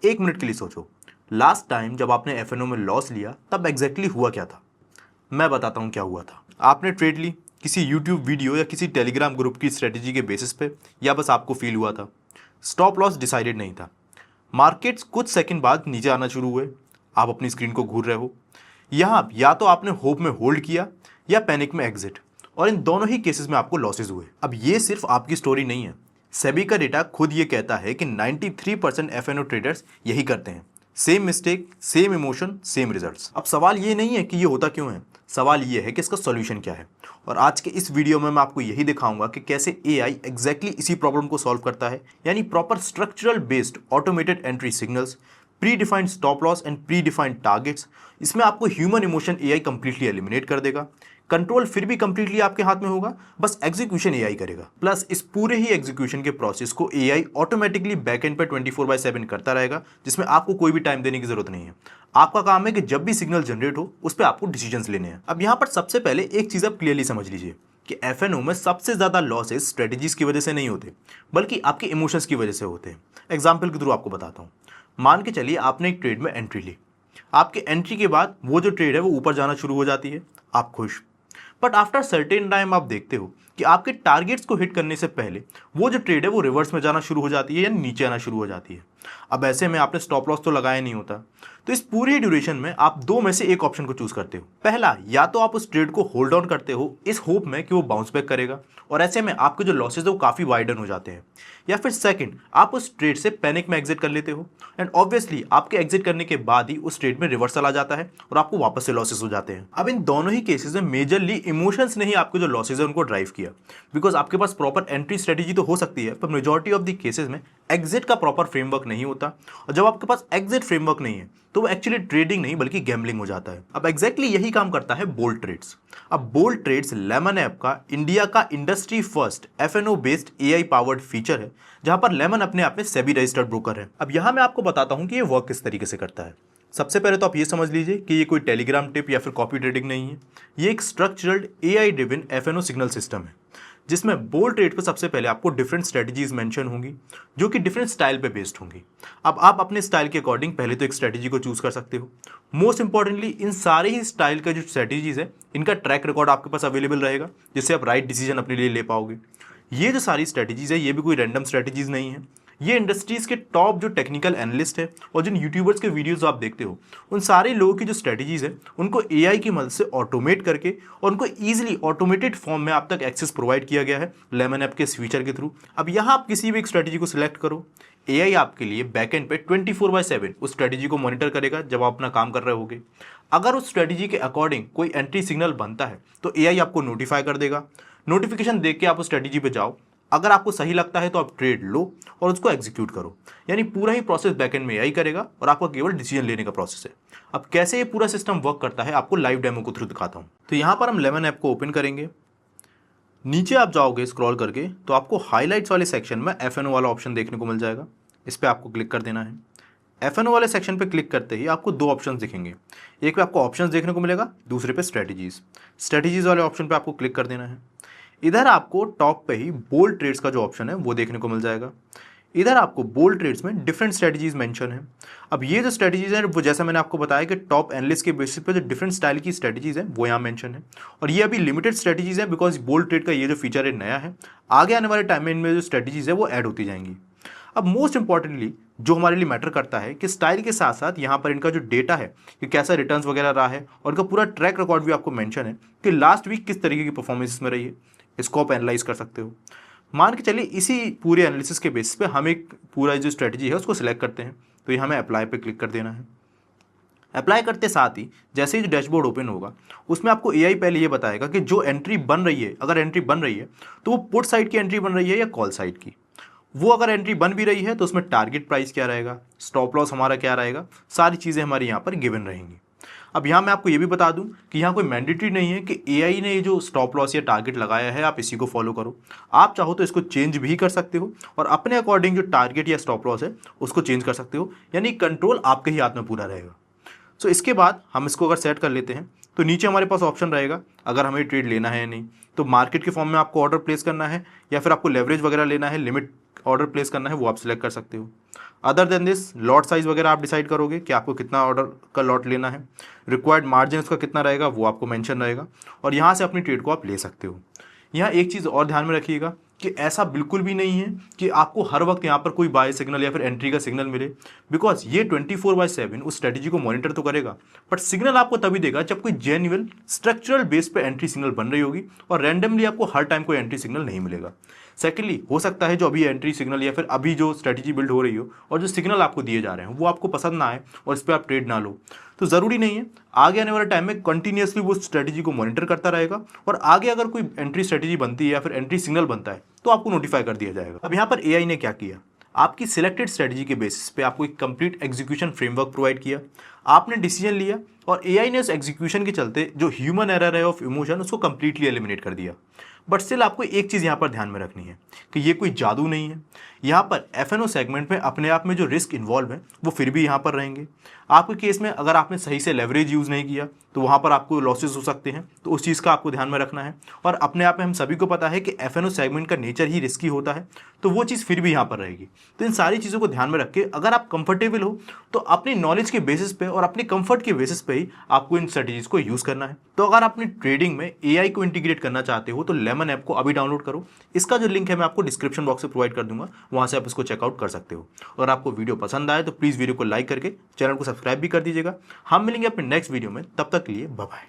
एक मिनट के लिए सोचो, लास्ट टाइम जब आपने एफएनओ में लॉस लिया तब एग्जैक्टली हुआ क्या था। मैं बताता हूँ क्या हुआ था। आपने ट्रेड ली किसी यूट्यूब वीडियो या किसी टेलीग्राम ग्रुप की स्ट्रेटेजी के बेसिस पे, या बस आपको फील हुआ था। स्टॉप लॉस डिसाइडेड नहीं था। मार्केट्स कुछ सेकंड बाद नीचे आना शुरू हुए, आप अपनी स्क्रीन को घूर रहे हो। यहाँ या तो आपने होप में होल्ड किया या पैनिक में एग्जिट, और इन दोनों ही केसेस में आपको लॉसेज हुए। अब ये सिर्फ आपकी स्टोरी नहीं है, सेबी का डेटा खुद ये कहता है कि 93% एफएनओ ट्रेडर्स यही करते हैं। Same mistake, same emotion, same results. अब सवाल ये नहीं है कि ये होता क्यों है, सवाल ये है कि इसका सॉल्यूशन क्या है। और आज के इस वीडियो में मैं आपको यही दिखाऊंगा कि कैसे एआई एग्जैक्टली इसी प्रॉब्लम को सॉल्व करता है, यानी proper structural based automated entry signals, pre defined stop loss and pre defined targets. इसमें आपको human emotion AI completely eliminate कर देगा। कंट्रोल फिर भी कंप्लीटली आपके हाथ में होगा, बस एग्जीक्यूशन एआई करेगा। प्लस इस पूरे ही एग्जीक्यूशन के प्रोसेस को एआई ऑटोमेटिकली बैकएंड पे 24/7 करता रहेगा, जिसमें आपको कोई भी टाइम देने की जरूरत नहीं है। आपका काम है कि जब भी सिग्नल जनरेट हो उस पर आपको डिसीजंस लेने हैं। अब यहाँ पर सबसे पहले एक चीज आप क्लियरली समझ लीजिए कि एफएनओ में सबसे ज्यादा लॉसेस स्ट्रेटेजीज की वजह से नहीं होते, बल्कि आपके इमोशंस की वजह से होते हैं। एग्जाम्पल के थ्रू आपको बताता हूँ। मान के चलिए आपने एक ट्रेड में एंट्री ली। आपके एंट्री के बाद वो जो ट्रेड है वो ऊपर जाना शुरू हो जाती है, आप खुश। बट आफ्टर सर्टेन टाइम आप देखते हो कि आपके टारगेट्स को हिट करने से पहले वो जो ट्रेड है वो रिवर्स में जाना शुरू हो जाती है या नीचे आना शुरू हो जाती है। अब ऐसे में आपने स्टॉप लॉस तो लगाया नहीं होता, तो इस पूरी ड्यूरेशन में आप दो में से एक ऑप्शन को चूज करते हो। पहला, या तो आप उस ट्रेड को होल्ड ऑन करते हो इस होप में कि वो बाउंस बैक करेगा, और ऐसे में आपके जो लॉसेज है वो काफी वाइडन हो जाते हैं। या फिर सेकंड, आप उस ट्रेड से पैनिक में एग्जिट कर लेते हो, एंड ऑब्वियसली आपके एग्जिट करने के बाद ही उस ट्रेड में रिवर्सल आ जाता है और आपको वापस से लॉसेस हो जाते हैं। अब इन दोनों ही केसेस में मेजरली इमोशंस ने ही आपके जो लॉसेज है उनको ड्राइव किया, बिकॉज आपके पास प्रॉपर एंट्री स्ट्रेटेजी तो हो सकती है, पर मेजॉरिटी ऑफ द केसेस में एग्जिट का प्रॉपर फ्रेमवर्क नहीं होता, और जब आपके पास एग्जिट फ्रेमवर्क नहीं है तो वो एक्चुअली ट्रेडिंग नहीं बल्कि गैम्बलिंग हो जाता है। अब एग्जैक्टली यही काम करता है बोल्ड ट्रेड्स। अब बोल्ड ट्रेड्स लेमन ऐप का इंडिया का industry first FNO based AI powered feature है, जहां पर लेमन अपने आप में सेबी रजिस्टर्ड ब्रोकर है। अब यहां मैं आपको बताता हूं कि ये वर्क किस तरीके से करता है। सबसे पहले तो आप ये समझ लीजिए कि ये कोई टेलीग्राम टिप या फिर कॉपी ट्रेडिंग नहीं है, ये एक structured AI driven FNO signal system है, जिसमें बोल्ड ट्रेड पर सबसे पहले आपको डिफरेंट स्ट्रेटजीज मेंशन होंगी जो कि डिफरेंट स्टाइल पे बेस्ड होंगी। अब आप अपने स्टाइल के अकॉर्डिंग पहले तो एक स्ट्रेटजी को चूज कर सकते हो। मोस्ट इंपॉर्टेंटली इन सारे ही स्टाइल का जो स्ट्रेटजीज है इनका ट्रैक रिकॉर्ड आपके पास अवेलेबल रहेगा, जिससे आप राइट डिसीजन अपने लिए ले पाओगे। ये जो सारी स्ट्रेटजीज है ये भी कोई रैंडम स्ट्रेटजीज नहीं है, ये इंडस्ट्रीज के टॉप जो टेक्निकल एनालिस्ट है और जिन यूट्यूबर्स के वीडियोस आप देखते हो उन सारे लोगों की जो स्ट्रेटजीज है उनको एआई की मदद से ऑटोमेट करके और उनको इजीली ऑटोमेटेड फॉर्म में आप तक एक्सेस प्रोवाइड किया गया है लेमन ऐप के इस फीचर के थ्रू। अब यहाँ आप किसी भी एक स्ट्रेटजी को सिलेक्ट करो, एआई आपके लिए बैकएंड पे 24/7 उस स्ट्रेटजी को मॉनिटर करेगा जब आप अपना काम कर रहे होगे। अगर उस स्ट्रेटजी के अकॉर्डिंग कोई एंट्री सिग्नल बनता है तो एआई आपको नोटिफाई कर देगा। नोटिफिकेशन देख के आप उस स्ट्रेटजी पे जाओ, अगर आपको सही लगता है तो आप ट्रेड लो और उसको एग्जीक्यूट करो, यानी पूरा ही प्रोसेस बैकएंड में एआई करेगा और आपका केवल डिसीजन लेने का प्रोसेस है। अब कैसे ये पूरा सिस्टम वर्क करता है आपको लाइव डेमो के थ्रू दिखाता हूं। तो यहां पर हम लेमन ऐप को ओपन करेंगे, नीचे आप जाओगे स्क्रॉल करके तो आपको हाईलाइट्स वाले सेक्शन में एफएनओ वाला ऑप्शन देखने को मिल जाएगा, इस पर आपको क्लिक कर देना है। एफएनओ वाले सेक्शन पे क्लिक करते ही आपको दो ऑप्शंस दिखेंगे, एक पे आपको ऑप्शंस देखने को मिलेगा, दूसरे पे स्ट्रेटजीज वाले ऑप्शन पे आपको क्लिक कर देना है। इधर आपको टॉप पे ही बोल्ड ट्रेड्स का जो ऑप्शन है वो देखने को मिल जाएगा। इधर आपको बोल्ड ट्रेड्स में डिफरेंट स्ट्रेटजीज मेंशन है। अब ये जो स्ट्रेटजीज है वो जैसा मैंने आपको बताया कि टॉप एनालिस्ट के बेसिस पे जो डिफरेंट स्टाइल की स्ट्रेटजीज है वो यहाँ मेंशन है, और ये अभी लिमिटेड स्ट्रेटजीज है बिकॉज बोल्ड ट्रेड का ये जो फीचर है नया है। आगे आने वाले टाइम में इनमें जो स्ट्रेटजीज है वो ऐड होती जाएंगी। अब मोस्ट इंपॉर्टेंटली जो हमारे लिए मैटर करता है कि स्टाइल के साथ साथ यहाँ पर इनका जो डेटा है कि कैसा रिटर्न्स वगैरह रहा है, और इनका पूरा ट्रैक रिकॉर्ड भी आपको मेंशन है कि लास्ट वीक किस तरीके की परफॉर्मेंस में रही है, इसको आप एनालाइज कर सकते हो। मान के चलिए इसी पूरे एनालिसिस के बेसिस पे हम एक पूरा जो स्ट्रेटजी है उसको सिलेक्ट करते हैं, तो ये हमें अप्लाई पे क्लिक कर देना है। अप्लाई करते साथ ही जैसे ही जो डैशबोर्ड ओपन होगा उसमें आपको एआई पहले ये बताएगा कि जो एंट्री बन रही है, अगर एंट्री बन रही है तो वो पुट साइड की एंट्री बन रही है या कॉल साइड की। वो अगर एंट्री बन भी रही है तो उसमें टारगेट प्राइस क्या रहेगा, स्टॉप लॉस हमारा क्या रहेगा, सारी चीज़ें हमारी यहाँ पर गिवन रहेंगी। अब यहाँ मैं आपको ये भी बता दूं कि यहाँ कोई मैंडेटरी नहीं है कि एआई ने ये जो स्टॉप लॉस या टारगेट लगाया है आप इसी को फॉलो करो। आप चाहो तो इसको चेंज भी कर सकते हो और अपने अकॉर्डिंग जो टारगेट या स्टॉप लॉस है उसको चेंज कर सकते हो, यानी कंट्रोल आपके ही हाथ में पूरा रहेगा। सो इसके बाद हम इसको अगर सेट कर लेते हैं तो नीचे हमारे पास ऑप्शन रहेगा अगर हमें ट्रेड लेना है या नहीं, तो मार्केट के फॉर्म में आपको ऑर्डर प्लेस करना है या फिर आपको लेवरेज वगैरह लेना है, लिमिट ऑर्डर प्लेस करना है वो आप सिलेक्ट कर सकते हो। Other than this lot size वगैरह आप डिसाइड करोगे कि आपको कितना ऑर्डर का लॉट लेना है। रिक्वायर्ड मार्जिन उसका कितना रहेगा वो आपको मेंशन रहेगा और यहाँ से अपनी ट्रेड को आप ले सकते हो। यहाँ एक चीज़ और ध्यान में रखिएगा कि ऐसा बिल्कुल भी नहीं है कि आपको हर वक्त यहाँ पर कोई बाय सिग्नल या फिर एंट्री का सिग्नल मिले, बिकॉज ये 24/7 उस स्ट्रेटेजी को मॉनिटर तो करेगा, बट सिग्नल आपको तभी देगा जब कोई जेन्युइन स्ट्रक्चरल बेस पे एंट्री सिग्नल बन रही होगी और रैंडमली आपको हर टाइम कोई एंट्री सिग्नल नहीं मिलेगा। सेकेंडली, हो सकता है जो अभी एंट्री सिग्नल या फिर अभी जो स्ट्रेटेजी बिल्ड हो रही हो और जो सिग्नल आपको दिए जा रहे हैं वो आपको पसंद ना आए और इस पर आप ट्रेड ना लो, तो ज़रूरी नहीं है। आगे आने वाले टाइम में कंटिन्यूसली वो स्ट्रेटेजी को मॉनिटर करता रहेगा और आगे अगर कोई एंट्री स्ट्रेटेजी बनती है या फिर एंट्री सिग्नल बनता है तो आपको नोटिफाई कर दिया जाएगा। अब यहाँ पर एआई ने क्या किया, आपकी सिलेक्टेड स्ट्रेटेजी के बेसिस पे आपको एक कंप्लीट एग्जीक्यूशन फ्रेमवर्क प्रोवाइड किया, आपने डिसीजन लिया और एआई ने उस एग्जीक्यूशन के चलते जो ह्यूमन एरर है ऑफ इमोशन उसको कंप्लीटली एलिमिनेट कर दिया। बट स्टिल आपको एक चीज़ यहाँ पर ध्यान में रखनी है कि ये कोई जादू नहीं है। यहाँ पर एफएनओ सेगमेंट में अपने आप में जो रिस्क इन्वॉल्व है वो फिर भी यहाँ पर रहेंगे। आपके केस में अगर आपने सही से लेवरेज यूज़ नहीं किया तो वहाँ पर आपको लॉसेस हो सकते हैं, तो उस चीज़ का आपको ध्यान में रखना है। और अपने आप में हम सभी को पता है कि एफएनओ सेगमेंट का नेचर ही रिस्की होता है, तो वो चीज़ फिर भी यहाँ पर रहेगी। तो इन सारी चीज़ों को ध्यान में रख के अगर आप कंफर्टेबल हो तो अपनी नॉलेज के बेसिस पे और अपने कंफर्ट के बेसिस पे ही आपको इन स्ट्रेटेजीज को यूज़ करना है। तो अगर अपनी ट्रेडिंग में एआई को इंटीग्रेट करना चाहते हो तो लेमन ऐप को अभी डाउनलोड करो। इसका जो लिंक है मैं आपको डिस्क्रिप्शन बॉक्स में प्रोवाइड कर दूंगा, वहाँ से आप इसको चेकआउट कर सकते हो। अगर आपको वीडियो पसंद आए तो प्लीज़ वीडियो को लाइक करके चैनल को सब्सक्राइब भी कर दीजिएगा। हम मिलेंगे अपने नेक्स्ट वीडियो में, तब तक के लिए बाय बाय।